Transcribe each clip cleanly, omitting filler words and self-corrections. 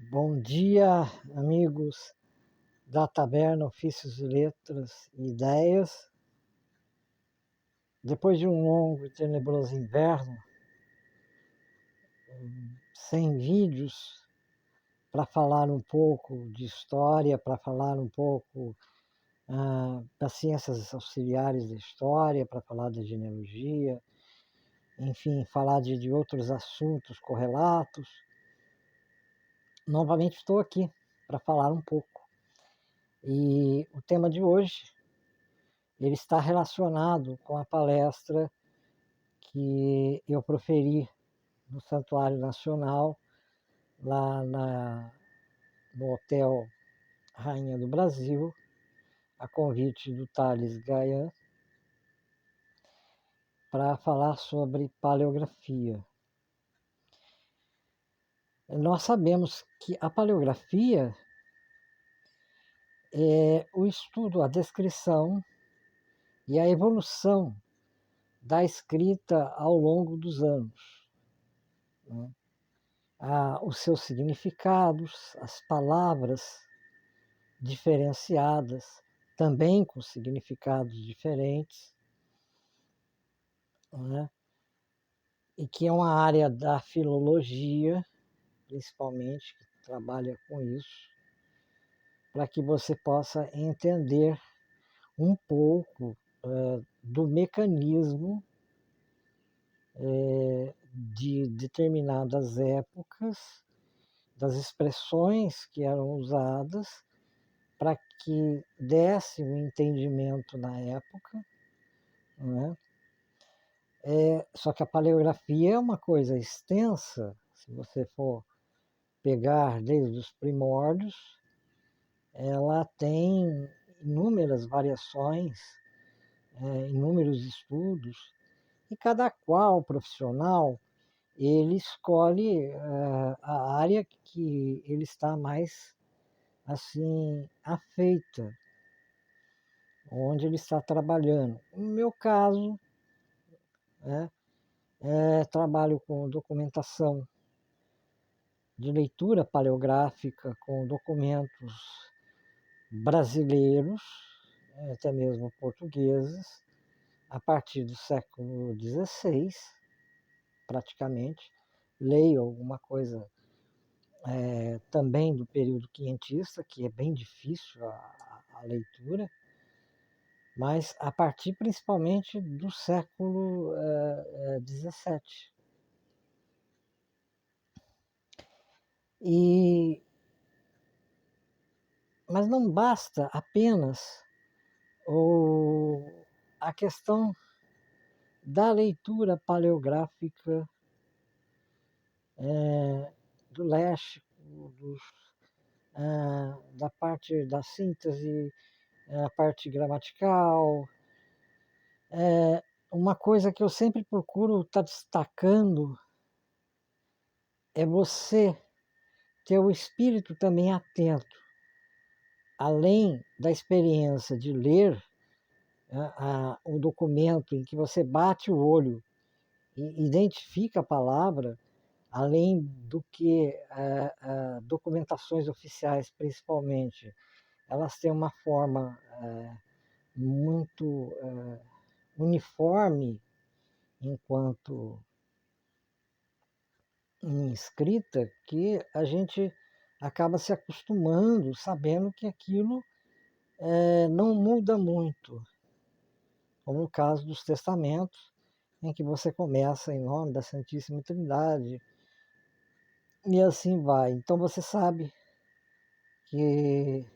Bom dia, amigos da Taberna Ofícios de Letras e Ideias. Depois de um longo e tenebroso inverno, sem vídeos, para falar um pouco de história, para falar um pouco das ciências auxiliares da história, para falar da genealogia, enfim, falar de outros assuntos correlatos. Novamente estou aqui para falar um pouco. E o tema de hoje ele está relacionado com a palestra que eu proferi no Santuário Nacional, lá no Hotel Rainha do Brasil, a convite do Thales Gayan, para falar sobre paleografia. Nós sabemos que a paleografia é o estudo, a descrição e a evolução da escrita ao longo dos anos, né? Os seus significados, as palavras diferenciadas, também com significados diferentes, né? E que é uma área da filologia, principalmente, que trabalha com isso, para que você possa entender um pouco do mecanismo de determinadas épocas, das expressões que eram usadas, para que desse um entendimento na época, né? Só que a paleografia é uma coisa extensa, se você for pegar desde os primórdios, ela tem inúmeras variações, inúmeros estudos, e cada qual profissional ele escolhe a área que ele está mais assim afeita, onde ele está trabalhando. No meu caso, né, trabalho com documentação de leitura paleográfica com documentos brasileiros, até mesmo portugueses, a partir do século XVI, praticamente. Leio alguma coisa também do período quinhentista, que é bem difícil a leitura, mas a partir principalmente do século XVII. Mas não basta apenas a questão da leitura paleográfica do léxico, da parte da síntese, a parte gramatical. Uma coisa que eu sempre procuro estar destacando é você ter o espírito também atento, além da experiência de ler o documento em que você bate o olho e identifica a palavra, além do que documentações oficiais, principalmente, elas têm uma forma muito uniforme enquanto em escrita, que a gente acaba se acostumando, sabendo que aquilo não muda muito, como no caso dos testamentos, em que você começa em nome da Santíssima Trindade, e assim vai. Então você sabe que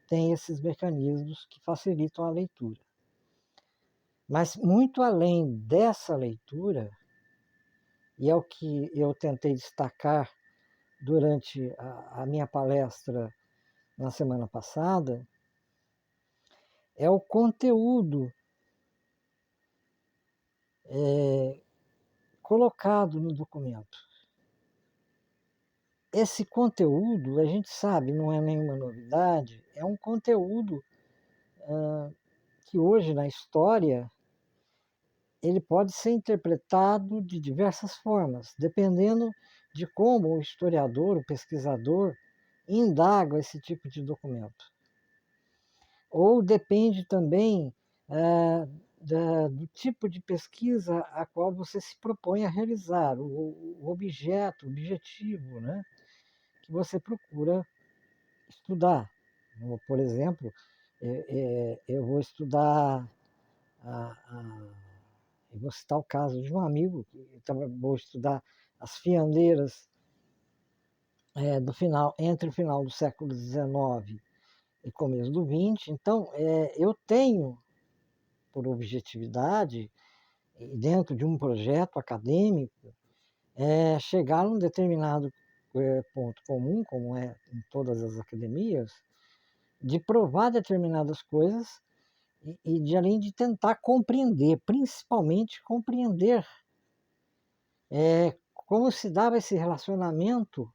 tem esses mecanismos que facilitam a leitura. Mas muito além dessa leitura, e é o que eu tentei destacar durante a minha palestra na semana passada, é o conteúdo colocado no documento. Esse conteúdo, a gente sabe, não é nenhuma novidade, é um conteúdo que hoje na história ele pode ser interpretado de diversas formas, dependendo de como o historiador, o pesquisador, indaga esse tipo de documento. Ou depende também do tipo de pesquisa a qual você se propõe a realizar, o objeto, o objetivo, né, que você procura estudar. Por exemplo, eu vou estudar, eu vou citar o caso de um amigo, vou estudar as fiandeiras entre o final do século XIX e começo do XX. Então, eu tenho por objetividade, dentro de um projeto acadêmico, chegar a um determinado ponto comum, como é em todas as academias, de provar determinadas coisas e de além de tentar compreender, principalmente compreender como se dava esse relacionamento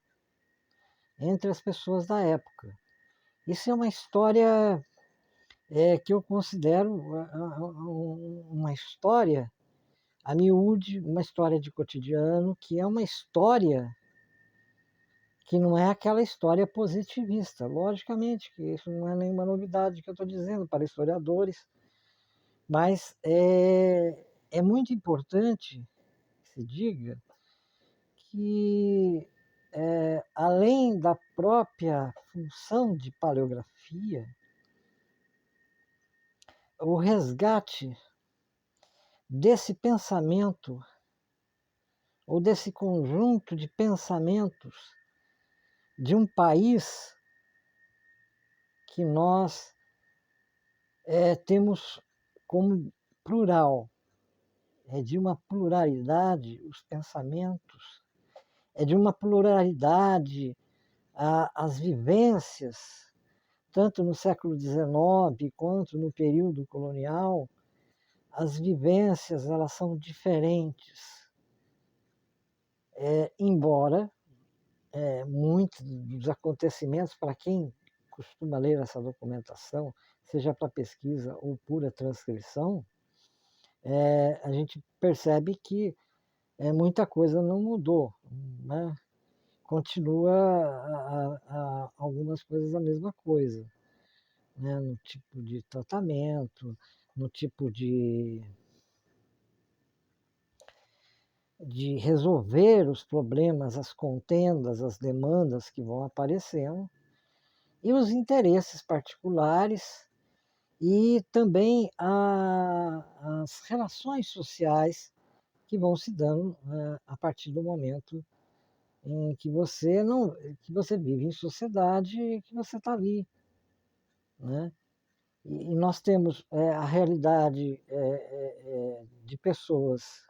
entre as pessoas da época. Isso é uma história que eu considero uma história a miúde, uma história de cotidiano, que é uma história que não é aquela história positivista. Logicamente que isso não é nenhuma novidade que eu estou dizendo para historiadores, mas é muito importante que se diga que, além da própria função de paleografia, o resgate desse pensamento ou desse conjunto de pensamentos de um país que nós temos como plural, é de uma pluralidade os pensamentos, é de uma pluralidade as vivências, tanto no século XIX quanto no período colonial. As vivências elas são diferentes, embora muitos dos acontecimentos, para quem costuma ler essa documentação, seja para pesquisa ou pura transcrição, a gente percebe que muita coisa não mudou, né? Continua algumas coisas a mesma coisa, né? No tipo de tratamento, no tipo de resolver os problemas, as contendas, as demandas que vão aparecendo, e os interesses particulares e também as relações sociais que vão se dando a partir do momento em que você não, que você vive em sociedade, que você está ali, né? E nós temos a realidade de pessoas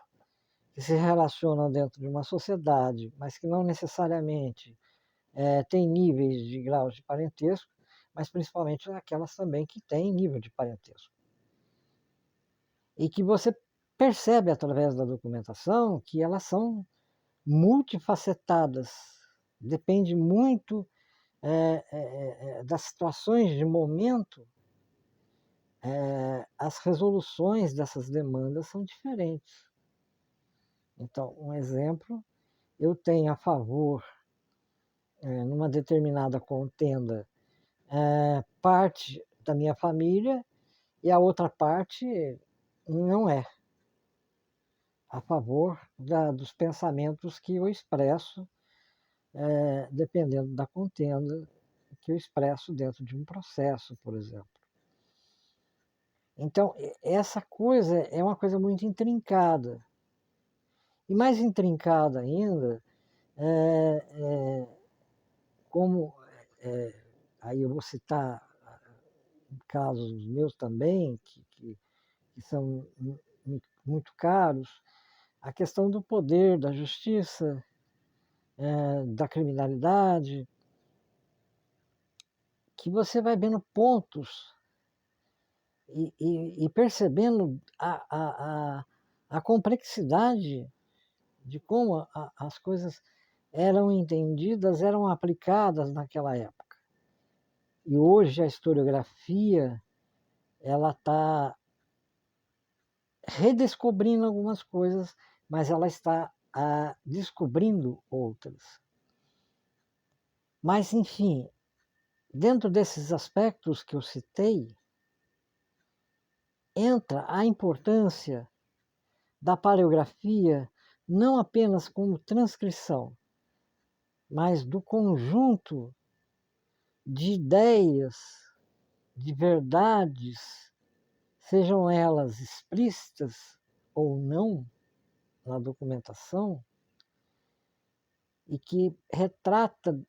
que se relacionam dentro de uma sociedade, mas que não necessariamente têm níveis de graus de parentesco, mas principalmente aquelas também que têm nível de parentesco. E que você percebe através da documentação que elas são multifacetadas, depende muito das situações de momento, as resoluções dessas demandas são diferentes. Então, um exemplo, eu tenho a favor, numa determinada contenda, parte da minha família e a outra parte não é a favor dos pensamentos que eu expresso, dependendo da contenda que eu expresso dentro de um processo, por exemplo. Então, essa coisa é uma coisa muito intrincada. E mais intrincada ainda, como aí eu vou citar casos meus também, que são muito caros, a questão do poder, da justiça, da criminalidade, que você vai vendo pontos e percebendo a complexidade de como as coisas eram entendidas, eram aplicadas naquela época. E hoje a historiografia ela está redescobrindo algumas coisas, mas ela está descobrindo outras. Mas, enfim, dentro desses aspectos que eu citei, entra a importância da paleografia não apenas como transcrição, mas do conjunto de ideias, de verdades, sejam elas explícitas ou não na documentação, e que retrata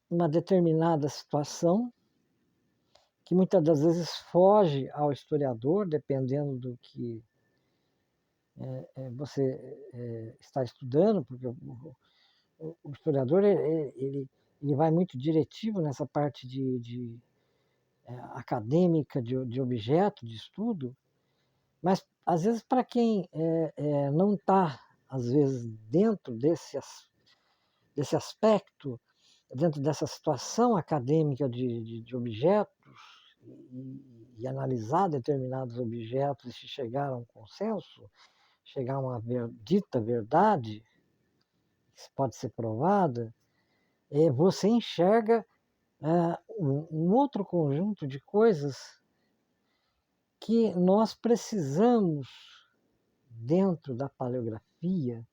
uma determinada situação que muitas das vezes foge ao historiador, dependendo do que você está estudando, porque o historiador ele vai muito diretivo nessa parte de acadêmica de objeto, de estudo, mas às vezes para quem não está, às vezes, dentro desse aspecto, dentro dessa situação acadêmica de objetos, e analisar determinados objetos e chegar a um consenso, chegar a uma dita verdade, que pode ser provada, você enxerga um outro conjunto de coisas que nós precisamos, dentro da paleografia,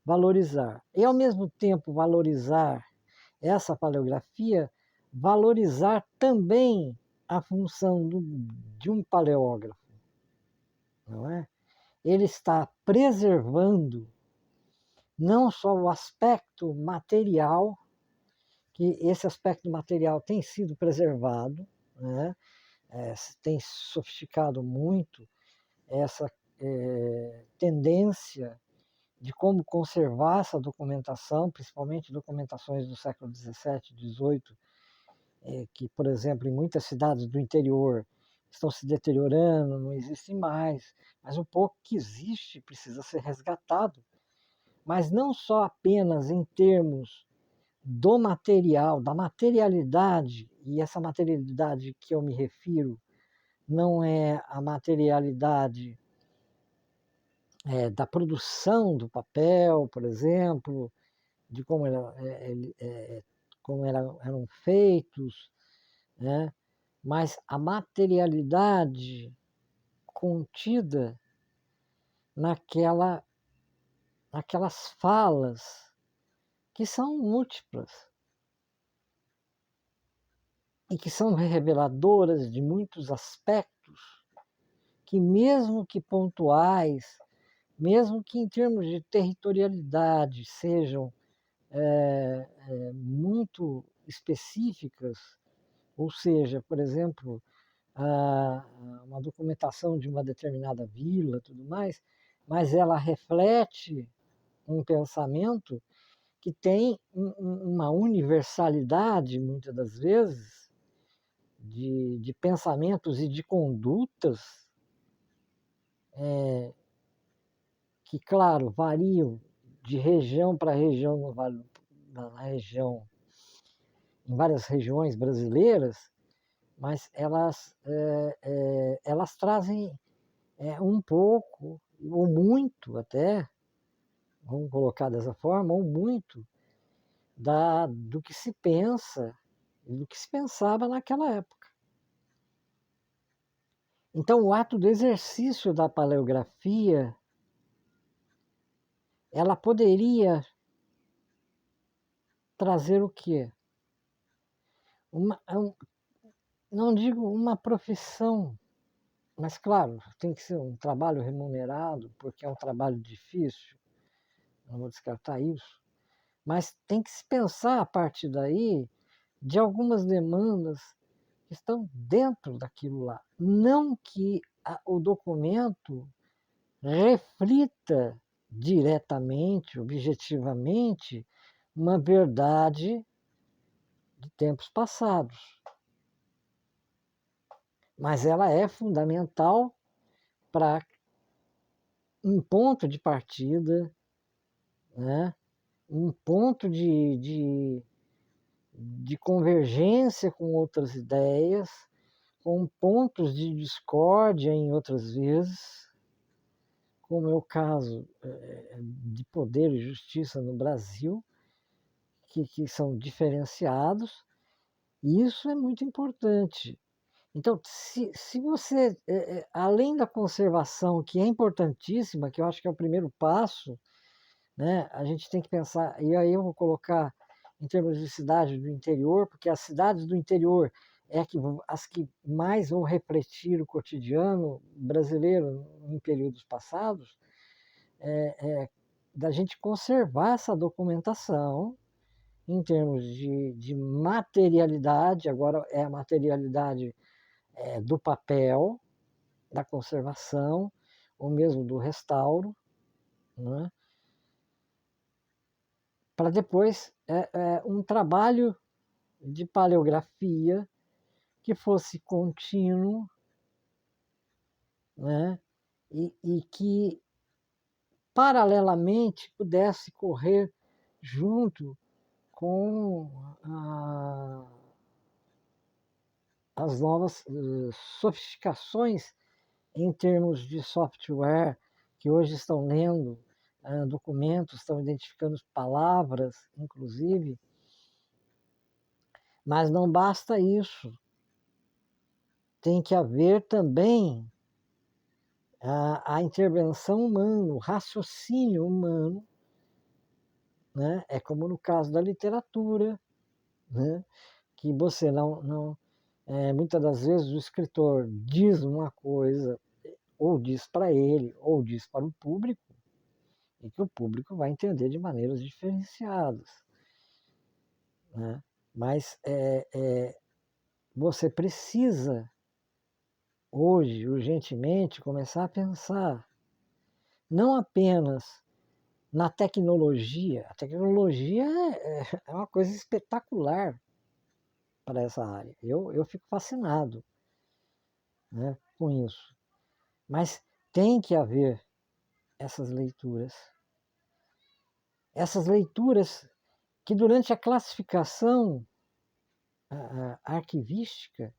valorizar. E, ao mesmo tempo, valorizar essa paleografia, valorizar também a função de um paleógrafo, não é? Ele está preservando não só o aspecto material, que esse aspecto material tem sido preservado, né? Tem sofisticado muito essa tendência de como conservar essa documentação, principalmente documentações do século XVII, XVIII, que, por exemplo, em muitas cidades do interior estão se deteriorando, não existem mais, mas o pouco que existe precisa ser resgatado. Mas não só apenas em termos do material, da materialidade, e essa materialidade que eu me refiro não é a materialidade da produção do papel, por exemplo, de como eram feitos, né? Mas a materialidade contida naquelas falas que são múltiplas e que são reveladoras de muitos aspectos que, mesmo que pontuais, mesmo que em termos de territorialidade sejam muito específicas, ou seja, por exemplo, uma documentação de uma determinada vila, tudo mais, mas ela reflete um pensamento que tem uma universalidade, muitas das vezes, de pensamentos e de condutas que, claro, variam de região para região, na região, em várias regiões brasileiras, mas elas trazem um pouco, ou muito até, vamos colocar dessa forma, ou muito, do que se pensa e do que se pensava naquela época. Então, o ato do exercício da paleografia, ela poderia trazer o quê? Não digo uma profissão, mas claro, tem que ser um trabalho remunerado, porque é um trabalho difícil, não vou descartar isso, mas tem que se pensar a partir daí de algumas demandas que estão dentro daquilo lá. Não que o documento reflita diretamente, objetivamente, uma verdade de tempos passados. Mas ela é fundamental para um ponto de partida, né? Um ponto de convergência com outras ideias, com pontos de discórdia em outras vezes, como é o caso de poder e justiça no Brasil, que são diferenciados, e isso é muito importante. Então, se você, além da conservação, que é importantíssima, que eu acho que é o primeiro passo, né, a gente tem que pensar, e aí eu vou colocar em termos de cidades do interior, porque as cidades do interior as que mais vão refletir o cotidiano brasileiro em períodos passados, da gente conservar essa documentação em termos de materialidade, agora é a materialidade do papel, da conservação, ou mesmo do restauro, né? Para depois um trabalho de paleografia que fosse contínuo, né? E que paralelamente pudesse correr junto com as novas sofisticações em termos de software, que hoje estão lendo documentos, estão identificando palavras, inclusive, mas não basta isso. Tem que haver também a intervenção humana, o raciocínio humano, né? É como no caso da literatura, né? Que você muitas das vezes o escritor diz uma coisa, ou diz para ele, ou diz para o público, e que o público vai entender de maneiras diferenciadas, né? Mas você precisa, hoje, urgentemente, começar a pensar não apenas na tecnologia. A tecnologia é uma coisa espetacular para essa área. Eu fico fascinado, né, com isso. Mas tem que haver essas leituras. Essas leituras que durante a classificação arquivística,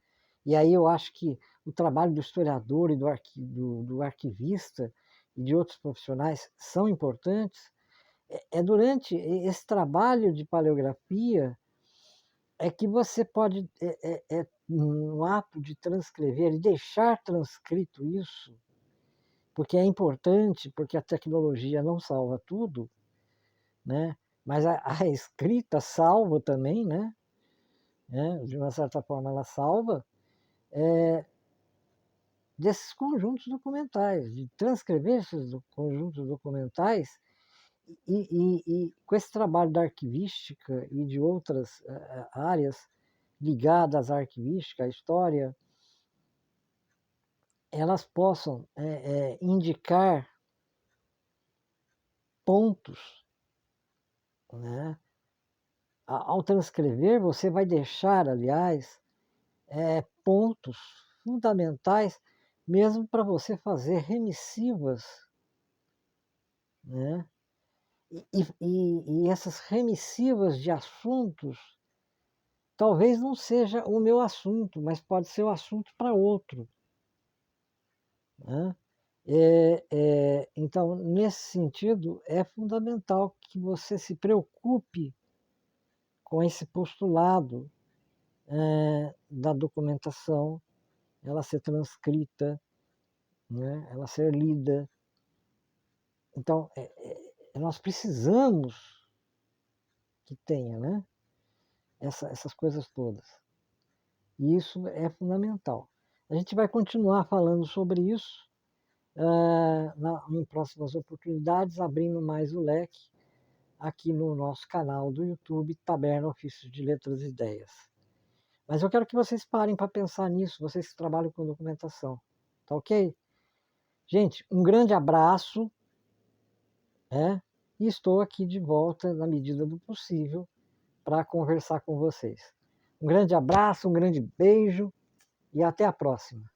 e aí eu acho que o trabalho do historiador e do arquivista e de outros profissionais são importantes, durante esse trabalho de paleografia que você pode, no ato de transcrever e deixar transcrito isso, porque é importante, porque a tecnologia não salva tudo, né? Mas a escrita salva também, né? De uma certa forma ela salva, desses conjuntos documentais, de transcrever esses conjuntos documentais e com esse trabalho da arquivística e de outras áreas ligadas à arquivística, à história, elas possam indicar pontos, né? Ao transcrever, você vai deixar, aliás, pontos fundamentais, mesmo para você fazer remissivas, né? E essas remissivas de assuntos, talvez não seja o meu assunto, mas pode ser o assunto para outro, né? Então, nesse sentido, é fundamental que você se preocupe com esse postulado da documentação, ela ser transcrita, né? Ela ser lida. Então, nós precisamos que tenha, né? Essas coisas todas. E isso é fundamental. A gente vai continuar falando sobre isso em próximas oportunidades, abrindo mais o leque aqui no nosso canal do YouTube, Taberna Ofícios de Letras e Ideias. Mas eu quero que vocês parem para pensar nisso, vocês que trabalham com documentação. Tá ok? Gente, um grande abraço, né? E estou aqui de volta na medida do possível para conversar com vocês. Um grande abraço, um grande beijo e até a próxima.